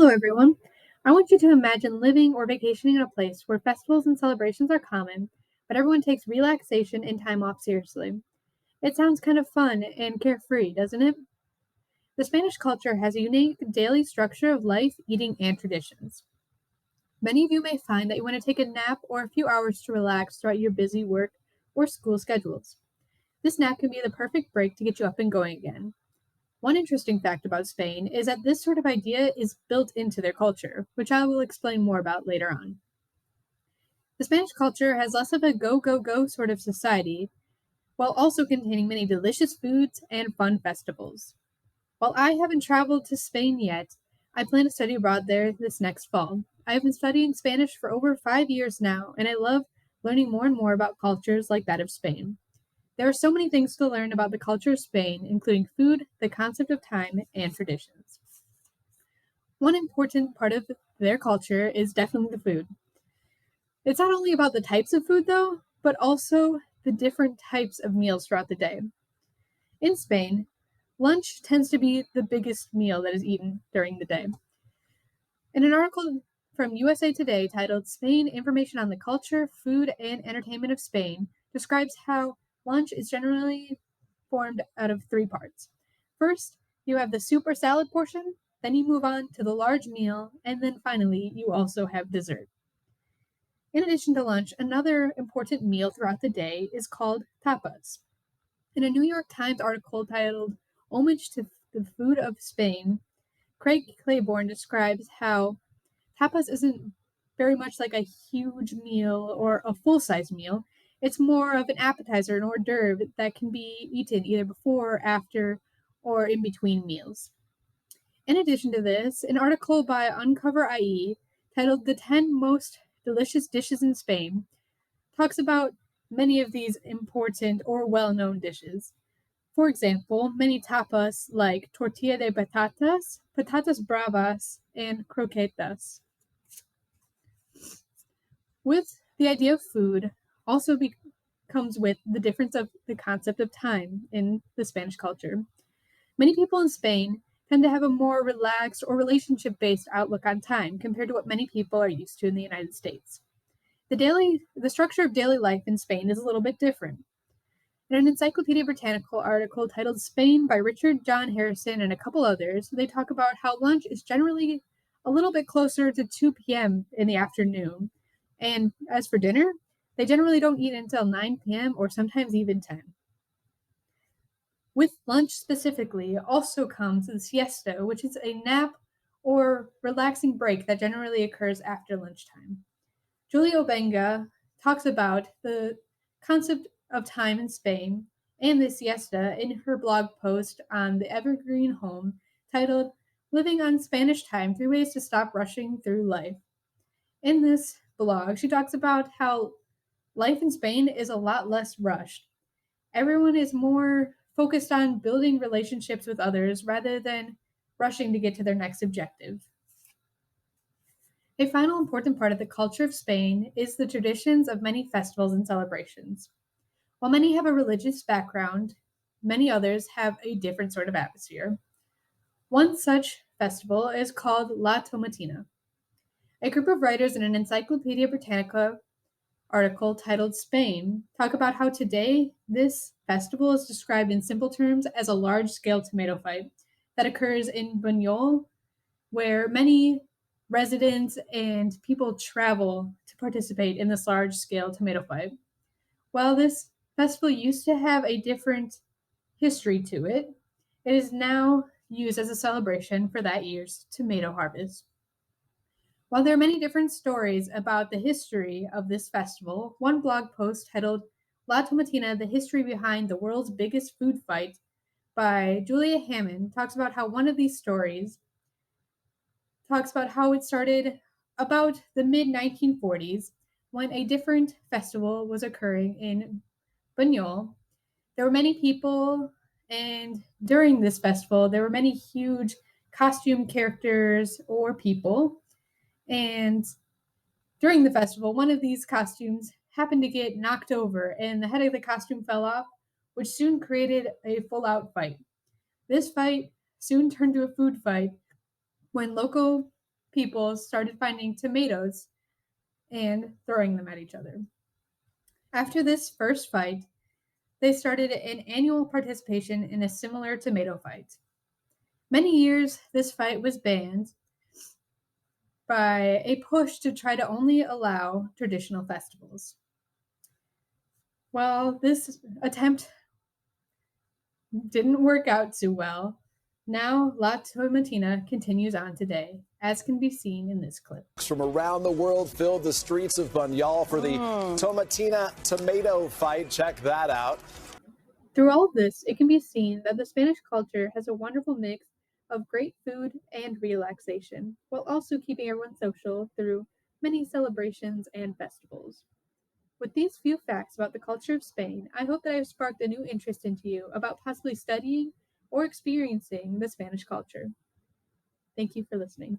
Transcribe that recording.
Hello, everyone. I want you to imagine living or vacationing in a place where festivals and celebrations are common, but everyone takes relaxation and time off seriously. It sounds kind of fun and carefree, doesn't it? The Spanish culture has a unique daily structure of life, eating, and traditions. Many of you may find that you want to take a nap or a few hours to relax throughout your busy work or school schedules. This nap can be the perfect break to get you up and going again. One interesting fact about Spain is that this sort of idea is built into their culture, which I will explain more about later on. The Spanish culture has less of a go, go, go sort of society, while also containing many delicious foods and fun festivals. While I haven't traveled to Spain yet, I plan to study abroad there this next fall. I have been studying Spanish for over 5 years now, and I love learning more and more about cultures like that of Spain. There are so many things to learn about the culture of Spain, including food, the concept of time, and traditions. One important part of their culture is definitely the food. It's not only about the types of food, though, but also the different types of meals throughout the day. In Spain, lunch tends to be the biggest meal that is eaten during the day. In an article from USA Today titled Spain Information on the Culture, Food, and Entertainment of Spain describes how lunch is generally formed out of three parts. First, you have the soup or salad portion, then you move on to the large meal, and then finally, you also have dessert. In addition to lunch, another important meal throughout the day is called tapas. In a New York Times article titled Homage to the Food of Spain, Craig Claiborne describes how tapas isn't very much like a huge meal or a full size meal. It's more of an appetizer, an hors d'oeuvre that can be eaten either before, after, or in between meals. In addition to this, an article by Uncover IE titled The 10 Most Delicious Dishes in Spain talks about many of these important or well known dishes. For example, many tapas like tortilla de patatas, patatas bravas, and croquetas. With the idea of food also comes with the difference of the concept of time in the Spanish culture. Many people in Spain tend to have a more relaxed or relationship based outlook on time compared to what many people are used to in the United States. The structure of daily life in Spain is a little bit different. In an Encyclopedia Britannica article titled Spain by Richard John Harrison and a couple others, they talk about how lunch is generally a little bit closer to 2 p.m. in the afternoon. And as for dinner, they generally don't eat until 9 p.m. or sometimes even 10. With lunch specifically also comes the siesta, which is a nap or relaxing break that generally occurs after lunchtime. Julio Benga talks about the concept of time in Spain and the siesta in her blog post on the Evergreen Home titled Living on Spanish Time 3 Ways to Stop Rushing Through Life. In this blog, she talks about how life in Spain is a lot less rushed. Everyone is more focused on building relationships with others rather than rushing to get to their next objective. A final important part of the culture of Spain is the traditions of many festivals and celebrations. While many have a religious background, many others have a different sort of atmosphere. One such festival is called La Tomatina. A group of writers in an Encyclopedia Britannica article titled Spain talk about how today this festival is described in simple terms as a large-scale tomato fight that occurs in Buñol, where many residents and people travel to participate in this large-scale tomato fight. While this festival used to have a different history to it, it is now used as a celebration for that year's tomato harvest. While there are many different stories about the history of this festival, one blog post titled La Tomatina, The History Behind the World's Biggest Food Fight by Julia Hammond talks about how one of these stories talks about how it started about the mid 1940s when a different festival was occurring in Buñol. There were many people, and during this festival, there were many huge costume characters or people. And during the festival, one of these costumes happened to get knocked over, and the head of the costume fell off, which soon created a full out fight. This fight soon turned to a food fight when local people started finding tomatoes and throwing them at each other. After this first fight, they started an annual participation in a similar tomato fight. Many years, this fight was banned by a push to try to only allow traditional festivals. Well, this attempt didn't work out too well. Now, La Tomatina continues on today, as can be seen in this clip. From around the world filled the streets of Bunyal for the Tomatina tomato fight. Check that out. Through all of this, it can be seen that the Spanish culture has a wonderful mix of great food and relaxation, while also keeping everyone social through many celebrations and festivals. With these few facts about the culture of Spain, I hope that I have sparked a new interest into you about possibly studying or experiencing the Spanish culture. Thank you for listening.